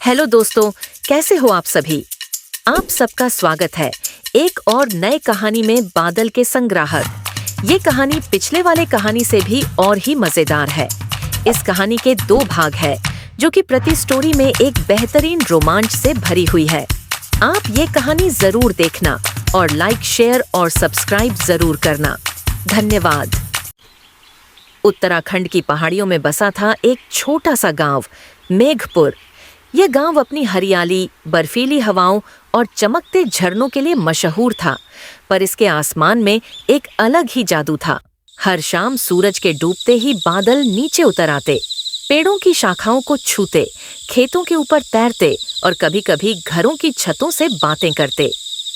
Hello दोस्तों, कैसे हो आप सभी। आप सबका स्वागत है एक और नए कहानी में बादल के संग्राहक। ये कहानी पिछले वाले कहानी से भी और ही मजेदार है। इस कहानी के 2 भाग है जो कि प्रति स्टोरी में एक बेहतरीन रोमांच से भरी हुई है। आप ये कहानी जरूर देखना और लाइक, शेयर और सब्सक्राइब जरूर करना। धन्यवाद। उत्तराखंड की पहाड़ियों में बसा था एक छोटा सा गांव, मेघपुर। यह गांव अपनी हरियाली, बर्फीली हवाओं और चमकते झरनों के लिए मशहूर था, पर इसके आसमान में एक अलग ही जादू था। हर शाम सूरज के डूबते ही बादल नीचे उतर आते, पेड़ों की शाखाओं को छूते, खेतों के ऊपर तैरते और कभी-कभी घरों की छतों से बातें करते।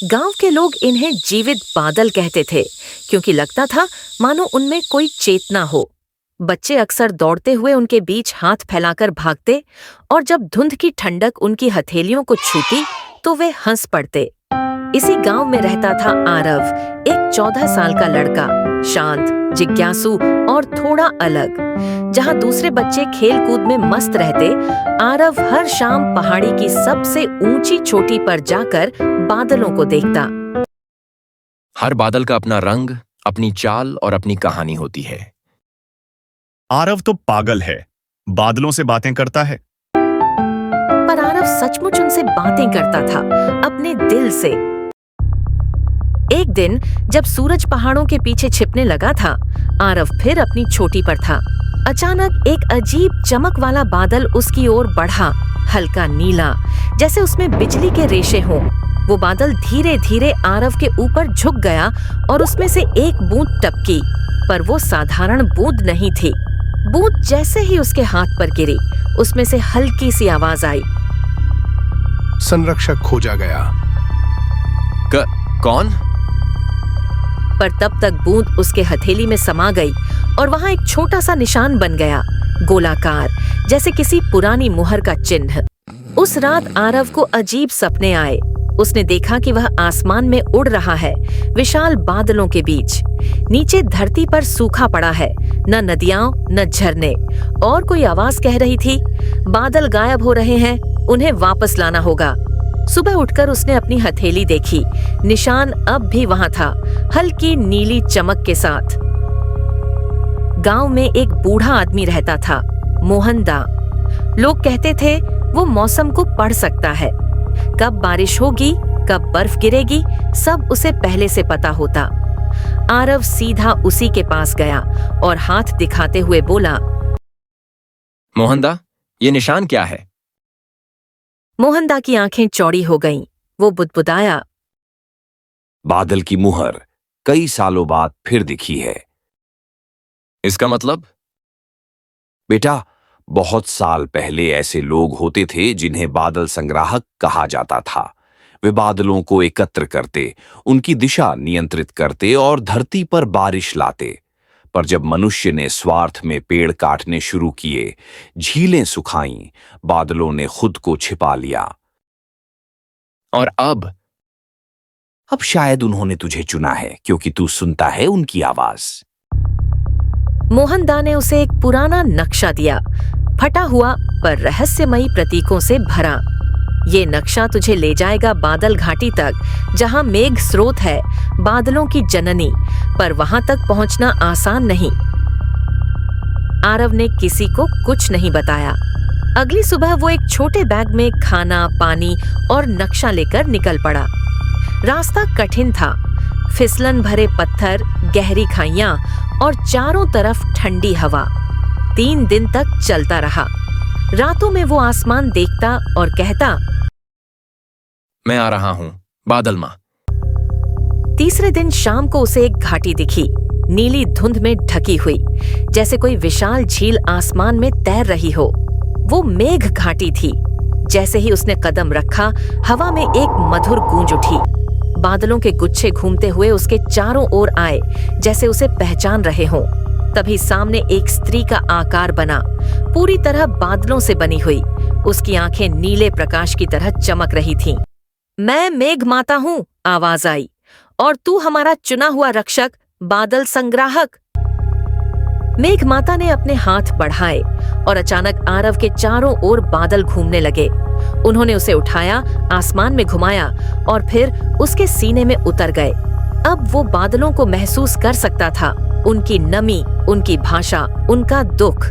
गांव के लोग इन्हें जीवित बादल कहते थे, क्योंकि लगता था मानो उनमें कोई चेतना हो। बच्चे अक्सर दौड़ते हुए उनके बीच हाथ फैलाकर भागते और जब धुंध की ठंडक उनकी हथेलियों को छूती तो वे हंस पड़ते। इसी गांव में रहता था आरव, एक 14 साल का लड़का, शांत, जिज्ञासु और थोड़ा अलग। जहां दूसरे बच्चे खेल कूद में मस्त रहते, आरव हर शाम पहाड़ी की सबसे ऊंची चोटी पर जाकर बादलों को देखता। हर बादल का अपना रंग, अपनी चाल और अपनी कहानी होती है। आरव तो पागल है, बादलों से बातें करता है। पर आरव सचमुच उनसे बातें करता था, अपने दिल से। एक दिन जब सूरज पहाड़ों के पीछे छिपने लगा था, आरव फिर अपनी चोटी पर था। अचानक एक अजीब चमक वाला बादल उसकी ओर बढ़ा, हल्का नीला, जैसे उसमें बिजली के रेशे हों। वो बादल धीरे धीरे आरव के ऊपर झुक गया और उसमें से एक बूंद टपकी, पर वो साधारण बूंद नहीं थी। बूंद जैसे ही उसके हाथ पर गिरी, उसमें से हल्की सी आवाज आई, संरक्षक खोजा गया। कौन? पर तब तक बूंद उसके हथेली में समा गई और वहां एक छोटा सा निशान बन गया, गोलाकार, जैसे किसी पुरानी मुहर का चिन्ह। उस रात आरव को अजीब सपने आए। उसने देखा कि वह आसमान में उड़ रहा है, विशाल बादलों के बीच। नीचे धरती पर सूखा पड़ा है, न नदियां न झरने। और कोई आवाज कह रही थी, बादल गायब हो रहे हैं, उन्हें वापस लाना होगा। सुबह उठकर उसने अपनी हथेली देखी, निशान अब भी वहां था, हल्की नीली चमक के साथ। गांव में एक बूढ़ा आदमी रहता था, मोहनदा। लोग कहते थे वो मौसम को पढ़ सकता है। कब बारिश होगी, कब बर्फ गिरेगी, सब उसे पहले से पता होता। आरव सीधा उसी के पास गया और हाथ दिखाते हुए बोला, मोहनदा, ये निशान क्या है? मोहनदा की आंखें चौड़ी हो गईं। वो बुदबुदाया, बादल की मुहर कई सालों बाद फिर दिखी है। इसका मतलब? बेटा, बहुत साल पहले ऐसे लोग होते थे जिन्हें बादल संग्राहक कहा जाता था। वे बादलों को एकत्र करते, उनकी दिशा नियंत्रित करते और धरती पर बारिश लाते। पर जब मनुष्य ने स्वार्थ में पेड़ काटने शुरू किए, झीलें सुखाईं, बादलों ने खुद को छिपा लिया। और अब शायद उन्होंने तुझे चुना है, क्योंकि तू सुनता है उनकी आवाज। मोहनदा ने उसे एक पुराना नक्शा दिया, फटा हुआ पर रहस्यमयी प्रतीकों से भरा। ये नक्शा तुझे ले जाएगा बादल घाटी तक, जहां मेघ स्रोत है, बादलों की जननी, पर वहां तक पहुंचना आसान नहीं। आरव ने किसी को कुछ नहीं बताया। अगली सुबह वो एक छोटे बैग में खाना, पानी और नक्शा लेकर निकल पड़ा। रास्ता कठिन था, फिसलन भरे पत्थर, गहरी खाइयां और चारों तरफ ठंडी हवा। 3 दिन तक चलता रहा। रातों में वो आसमान देखता और कहता, मैं आ रहा हूं, बादल मां। तीसरे दिन शाम को उसे एक घाटी दिखी, नीली धुंध में ढकी हुई, जैसे कोई विशाल झील आसमान में तैर रही हो। वो मेघ घाटी थी। जैसे ही उसने कदम रखा, हवा में एक मधुर गूंज उठी। बादलों के गुच्छे घूमते हुए उसके चारों ओर आए, जैसे उसे पहचान रहे हों। तभी सामने एक स्त्री का आकार बना, पूरी तरह बादलों से बनी हुई। उसकी आंखें नीले प्रकाश की तरह चमक रही थीं। मैं मेघ माता हूँ, आवाज आई, और तू हमारा चुना हुआ रक्षक, बादल संग्राहक। मेघ माता ने अपने हाथ बढ़ाए और अचानक आरव के चारों ओर बादल घूमने लगे। उन्होंने उसे उठाया, आसमान में घुमाया और फिर उसके सीने में उतर गए। अब वो बादलों को महसूस कर सकता था, उनकी नमी, उनकी भाषा, उनका दुख।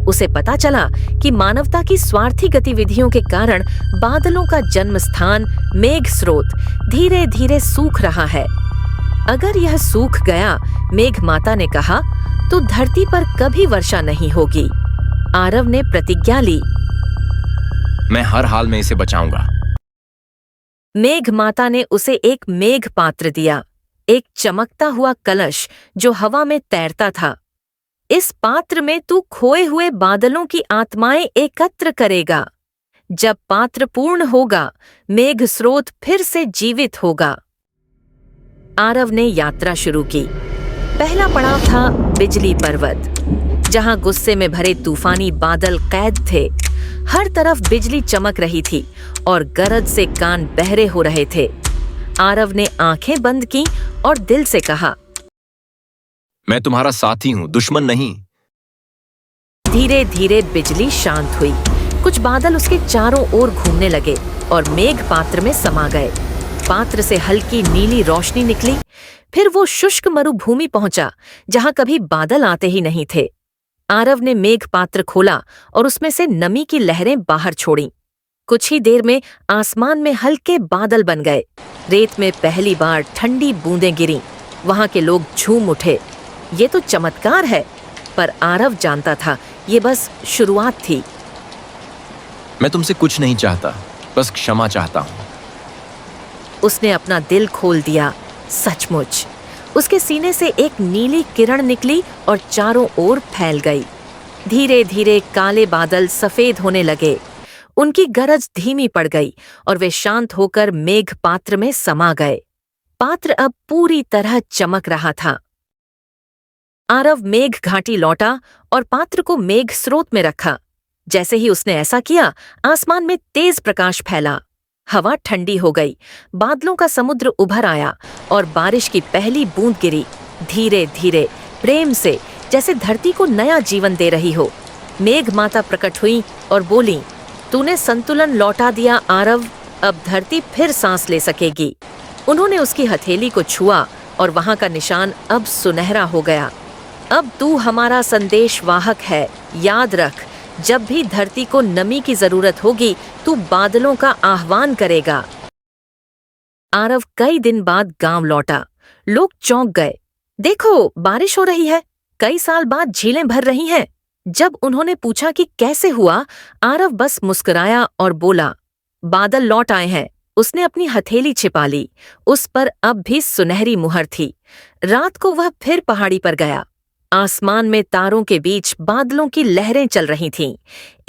उसे पता चला कि मानवता की स्वार्थी गतिविधियों के कारण बादलों का जन्म स्थान मेघ स्रोत धीरे धीरे सूख रहा है। अगर यह सूख गया, मेघ माता ने कहा, तो धरती पर कभी वर्षा नहीं होगी। आरव ने प्रतिज्ञा ली। मैं हर हाल में इसे बचाऊंगा। मेघ माता ने उसे एक मेघ पात्र दिया, एक चमकता हुआ कलश जो हवा में तैरता था। इस पात्र में तू खोए हुए बादलों की आत्माएं एकत्र करेगा। जब पात्र पूर्ण होगा, मेघ स्रोत फिर से जीवित होगा। आरव ने यात्रा शुरू की। पहला पड़ाव था बिजली पर्वत, जहां गुस्से में भरे तूफानी बादल कैद थे। हर तरफ बिजली चमक रही थी और गरज से कान बहरे हो रहे थे। आरव ने आंखें बंद की और दिल से कहा, मैं तुम्हारा साथी हूं, दुश्मन नहीं। धीरे धीरे बिजली शांत हुई। कुछ बादल उसके चारों ओर घूमने लगे और मेघ पात्र में समा गए। पात्र से हल्की नीली रोशनी निकली। फिर वो शुष्क मरुभूमि पहुंचा, जहां कभी बादल आते ही नहीं थे। आरव ने मेघ पात्र खोला और उसमें से नमी की लहरें बाहर छोड़ीं। कुछ ही देर में आसमान में हल्के बादल बन गए। रेत में पहली बार ठंडी बूंदें गिरीं। वहां के लोग झूम उठे। ये तो चमत्कार है, पर आरव जानता था ये बस शुरुआत थी। मैं तुमसे कुछ नहीं चाहता, बस क्षमा चाहता हूं। उसने अपना दिल खोल दिया। सचमुच उसके सीने से एक नीली किरण निकली और चारों ओर फैल गई। धीरे धीरे काले बादल सफेद होने लगे। उनकी गरज धीमी पड़ गई और वे शांत होकर मेघ पात्र में समा गए। पात्र अब पूरी तरह चमक रहा था। आरव मेघ घाटी लौटा और पात्र को मेघ स्रोत में रखा। जैसे ही उसने ऐसा किया, आसमान में तेज प्रकाश फैला। हवा ठंडी हो गई, बादलों का समुद्र उभर आया और बारिश की पहली बूंद गिरी, धीरे धीरे, प्रेम से, जैसे धरती को नया जीवन दे रही हो। मेघ माता प्रकट हुई और बोली, तूने संतुलन लौटा दिया आरव, अब धरती फिर सांस ले सकेगी। उन्होंने उसकी हथेली को छुआ और वहां का निशान अब सुनहरा हो गया। अब तू हमारा संदेश वाहक है, याद रख, जब भी धरती को नमी की जरूरत होगी, तू बादलों का आह्वान करेगा। आरव कई दिन बाद गांव लौटा। लोग चौंक गए। देखो, बारिश हो रही है, कई साल बाद झीलें भर रही हैं। जब उन्होंने पूछा कि कैसे हुआ, आरव बस मुस्कुराया और बोला, बादल लौट आए हैं। उसने अपनी हथेली छिपा ली। उस पर अब भी सुनहरी मुहर थी। रात को वह फिर पहाड़ी पर गया। आसमान में तारों के बीच बादलों की लहरें चल रही थीं।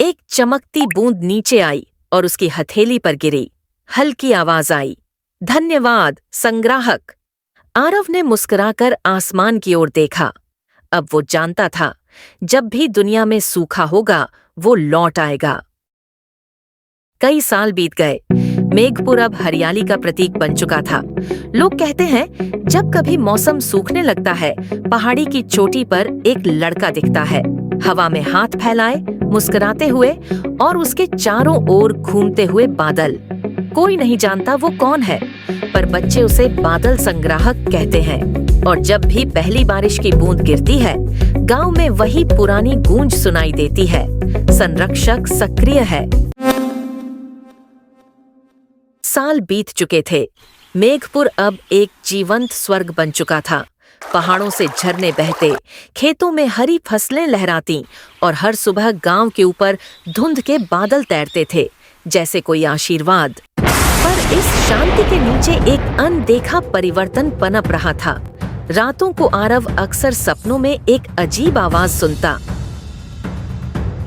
एक चमकती बूंद नीचे आई और उसकी हथेली पर गिरी। हल्की आवाज आई, धन्यवाद संग्राहक। आरव ने मुस्कुराकर आसमान की ओर देखा। अब वो जानता था, जब भी दुनिया में सूखा होगा, वो लौट आएगा। कई साल बीत गए। मेघपुर अब हरियाली का प्रतीक बन चुका था। लोग कहते हैं, जब कभी मौसम सूखने लगता है, पहाड़ी की चोटी पर एक लड़का दिखता है, हवा में हाथ फैलाए, मुस्कुराते हुए, और उसके चारों ओर घूमते हुए बादल। कोई नहीं जानता वो कौन है, पर बच्चे उसे बादल संग्राहक कहते हैं। और जब भी पहली बारिश की बूंद गिरती है, गांव में वही पुरानी गूंज सुनाई देती है, संरक्षक सक्रिय है। साल बीत चुके थे। मेघपुर अब एक जीवंत स्वर्ग बन चुका था। पहाड़ों से झरने बहते, खेतों में हरी फसलें लहराती और हर सुबह गांव के ऊपर धुंध के बादल तैरते थे, जैसे कोई आशीर्वाद। पर इस शांति के नीचे एक अनदेखा परिवर्तन पनप रहा था। रातों को आरव अक्सर सपनों में एक अजीब आवाज सुनता,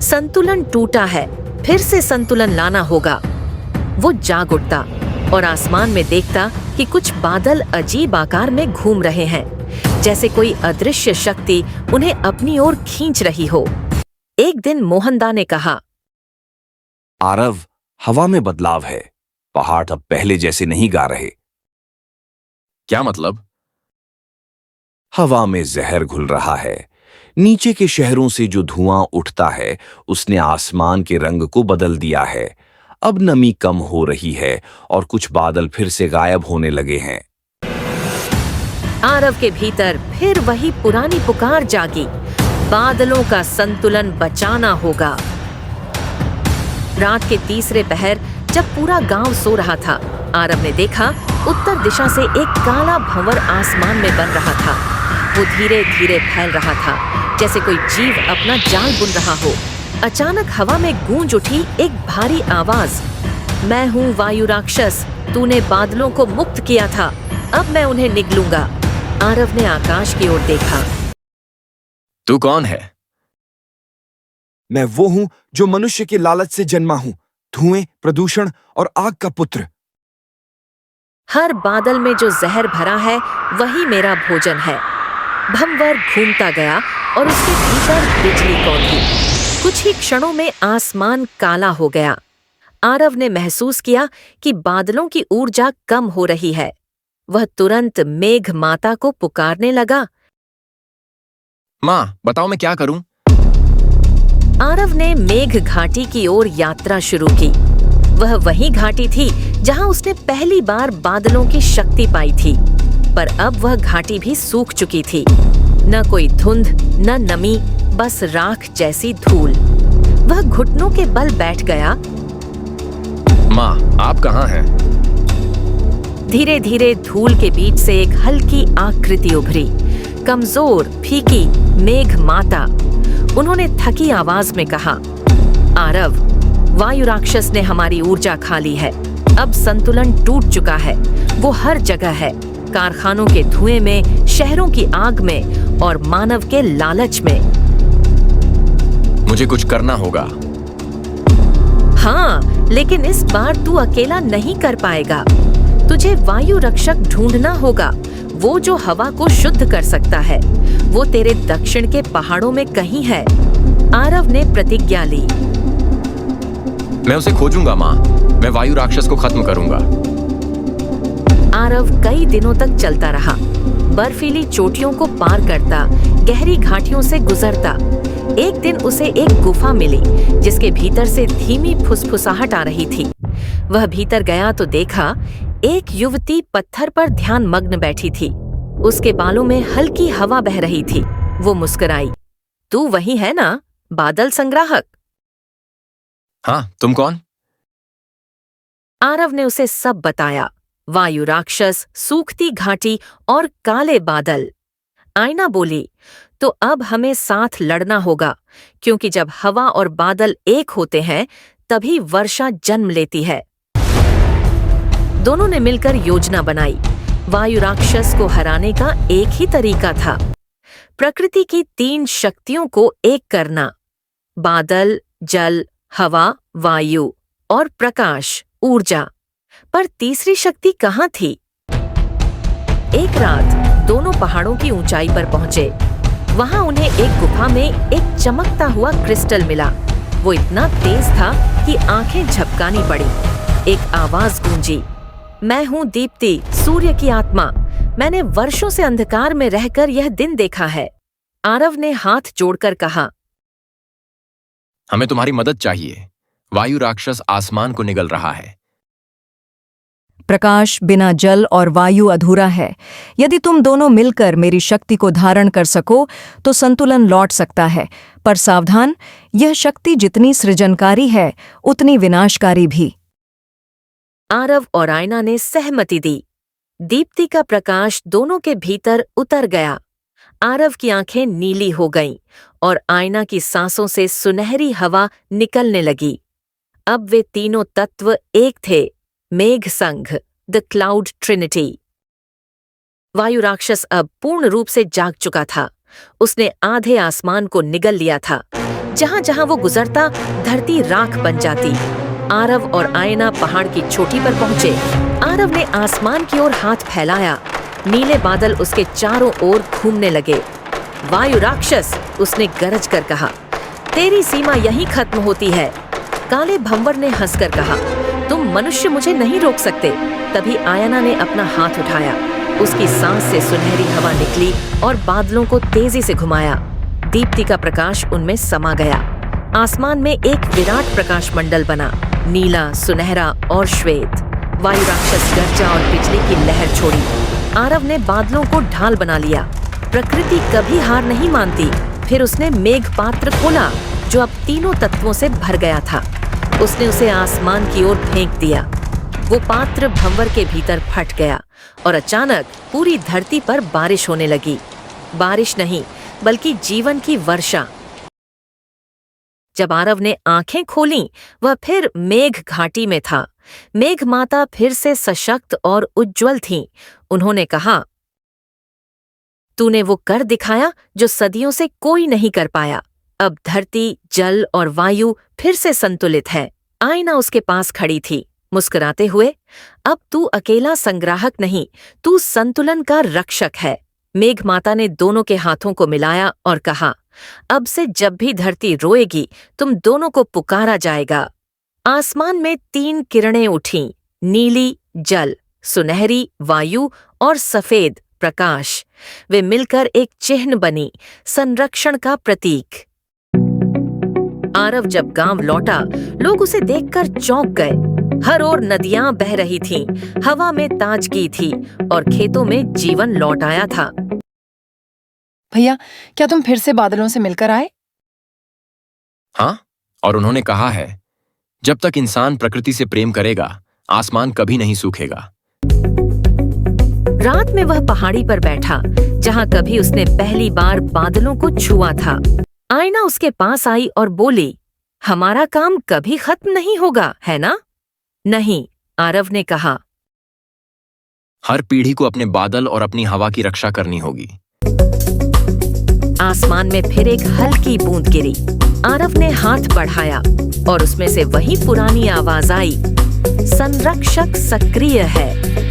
संतुलन टूटा है, फिर से संतुलन लाना होगा। वो जाग उठता और आसमान में देखता कि कुछ बादल अजीब आकार में घूम रहे हैं, जैसे कोई अदृश्य शक्ति उन्हें अपनी ओर खींच रही हो। एक दिन मोहनदा ने कहा, आरव, हवा में बदलाव है। पहाड़ अब पहले जैसे नहीं गा रहे। क्या मतलब? हवा में जहर घुल रहा है। नीचे के शहरों से जो धुआं उठता है उसने आसमान के रंग को बदल दिया है। अब नमी कम हो रही है और कुछ बादल फिर से गायब होने लगे हैं। आरव के भीतर फिर वही पुरानी पुकार जागी, बादलों का संतुलन बचाना होगा। रात के तीसरे पहर जब पूरा गांव सो रहा था, आरव ने देखा उत्तर दिशा से एक काला भंवर आसमान में बन रहा था। वो धीरे धीरे फैल रहा था, जैसे कोई जीव अपना जाल बुन रहा हो। अचानक हवा में गूंज उठी एक भारी आवाज, मैं हूँ वायु राक्षस, तूने बादलों को मुक्त किया था, अब मैं उन्हें निगलूंगा। आरव ने आकाश की ओर देखा। तू कौन है? मैं वो हूं जो मनुष्य के लालच से जन्मा हूं, धुएं, प्रदूषण और आग का पुत्र। हर बादल में जो जहर भरा है वही मेरा भोजन है। भंवर घूमता गया और उसके भीतर बिजली कौंधी। कुछ ही क्षणों में आसमान काला हो गया। आरव ने महसूस किया कि बादलों की ऊर्जा कम हो रही है। वह तुरंत मेघ माता को पुकारने लगा। माँ, बताओ मैं क्या करूं? आरव ने मेघ घाटी की ओर यात्रा शुरू की। वह वही घाटी थी जहां उसने पहली बार बादलों की शक्ति पाई थी, पर अब वह घाटी भी सूख चुकी थी। न कोई धुंध, न नमी, बस राख जैसी धूल। वह घुटनों के बल बैठ गया। माँ, आप कहाँ हैं? धीरे धीरे धूल के बीच से एक हल्की आकृति उभरी, कमजोर, फीकी, मेघ माता। उन्होंने थकी आवाज में कहा, आरव, वायु राक्षस ने हमारी ऊर्जा खा ली है। अब संतुलन टूट चुका है। वो हर जगह है, कारखानों के धुएं में, शहरों की आग में और मानव के लालच में। मुझे कुछ करना होगा। हाँ, लेकिन इस बार तू अकेला नहीं कर पाएगा। तुझे वायु रक्षक ढूंढना होगा, वो जो हवा को शुद्ध कर सकता है। वो तेरे दक्षिण के पहाड़ों में कहीं है। आरव ने प्रतिज्ञा ली। मैं उसे खोजूंगा माँ, मैं वायु राक्षस को खत्म करूंगा। आरव कई दिनों तक चलता रहा, बर्फीली चोटियों को पार करता, गहरी घाटियों से गुजरता। एक दिन उसे एक गुफा मिली जिसके भीतर से धीमी फुसफुसाहट आ रही थी। वह भीतर गया तो देखा एक युवती पत्थर पर ध्यान मग्न बैठी थी। उसके बालों में हल्की हवा बह रही थी। वो मुस्कुराई। तू वही है ना, बादल संग्राहक? हाँ, तुम कौन? आरव ने उसे सब बताया, वायु राक्षस, सूखती घाटी और काले बादल। आयना बोली, तो अब हमें साथ लड़ना होगा, क्योंकि जब हवा और बादल एक होते हैं तभी वर्षा जन्म लेती है। दोनों ने मिलकर योजना बनाई। वायु राक्षस को हराने का एक ही तरीका था, प्रकृति की 3 शक्तियों को एक करना, बादल, जल, हवा, वायु और प्रकाश, ऊर्जा। पर तीसरी शक्ति कहाँ थी? एक रात दोनों पहाड़ों की ऊंचाई पर पहुंचे। वहां उन्हें एक गुफा में एक चमकता हुआ क्रिस्टल मिला। वो इतना तेज था कि आंखें झपकानी पड़ी। एक आवाज गूंजी, मैं हूँ दीप्ति, सूर्य की आत्मा। मैंने वर्षों से अंधकार में रहकर यह दिन देखा है। आरव ने हाथ जोड़कर कहा, हमें तुम्हारी मदद चाहिए। वायु राक्षस आसमान को निगल रहा है। प्रकाश बिना जल और वायु अधूरा है। यदि तुम दोनों मिलकर मेरी शक्ति को धारण कर सको तो संतुलन लौट सकता है। पर सावधान, यह शक्ति जितनी सृजनकारी है उतनी विनाशकारी भी। आरव और आयना ने सहमति दी। दीप्ति का प्रकाश दोनों के भीतर उतर गया। आरव की आंखें नीली हो गईं और आयना की सांसों से सुनहरी हवा निकलने लगी। अब वे तीनों तत्व एक थे, मेघ संघ, द क्लाउड ट्रिनिटी। वायु राक्षस अब पूर्ण रूप से जाग चुका था। उसने आधे आसमान को निगल लिया था। जहां जहां वो गुजरता, धरती राख बन जाती। आरव और आयना पहाड़ की चोटी पर पहुंचे। आरव ने आसमान की ओर हाथ फैलाया। नीले बादल उसके चारों ओर घूमने लगे। वायु राक्षस, उसने गरज कर कहा, तेरी सीमा यहीं खत्म होती है। काले भंवर ने हंसकर कहा, तुम मनुष्य मुझे नहीं रोक सकते। तभी आयना ने अपना हाथ उठाया। उसकी सांस से सुनहरी हवा निकली और बादलों को तेजी से घुमाया। दीप्ति का प्रकाश उनमें समा गया। आसमान में एक विराट प्रकाश मंडल बना, नीला, सुनहरा और श्वेत। वायु राक्षस गर्जा और बिजली की लहर छोड़ी। आरव ने बादलों को ढाल बना लिया। प्रकृति कभी हार नहीं मानती। फिर उसने मेघ पात्र खोला, जो अब तीनों तत्वों से भर गया था। उसने उसे आसमान की ओर फेंक दिया। वो पात्र भंवर के भीतर फट गया और अचानक पूरी धरती पर बारिश होने लगी। बारिश नहीं, बल्कि जीवन की वर्षा। जब आरव ने आंखें खोलीं, वह फिर मेघ घाटी में था। मेघ माता फिर से सशक्त और उज्ज्वल थीं। उन्होंने कहा, तूने वो कर दिखाया जो सदियों से कोई नहीं कर पाया। अब धरती, जल और वायु फिर से संतुलित है। आईना उसके पास खड़ी थी, मुस्कुराते हुए। अब तू अकेला संग्राहक नहीं, तू संतुलन का रक्षक है। मेघ माता ने दोनों के हाथों को मिलाया और कहा, अब से जब भी धरती रोएगी, तुम दोनों को पुकारा जाएगा। आसमान में 3 किरणें उठीं, नीली जल, सुनहरी वायु और सफेद प्रकाश। वे मिलकर एक चिन्ह बनी, संरक्षण का प्रतीक। आरव जब गांव लौटा, लोग उसे देखकर चौंक गए। हर ओर नदियां बह रही थीं, हवा में ताजगी थी और खेतों में जीवन लौट आया था। भैया, क्या तुम फिर से बादलों से मिलकर आए? हाँ, और उन्होंने कहा है, जब तक इंसान प्रकृति से प्रेम करेगा, आसमान कभी नहीं सूखेगा। रात में वह पहाड़ी पर बैठा, जहां कभी उसने पहली बार बादलों को छुआ था। आईना उसके पास आई और बोली, हमारा काम कभी खत्म नहीं होगा, है ना? नहीं, आरव ने कहा। हर पीढ़ी को अपने बादल और अपनी हवा की रक्षा करनी होगी। आसमान में फिर एक हल्की बूंद गिरी। आरव ने हाथ बढ़ाया और उसमें से वही पुरानी आवाज आई, संरक्षक सक्रिय है।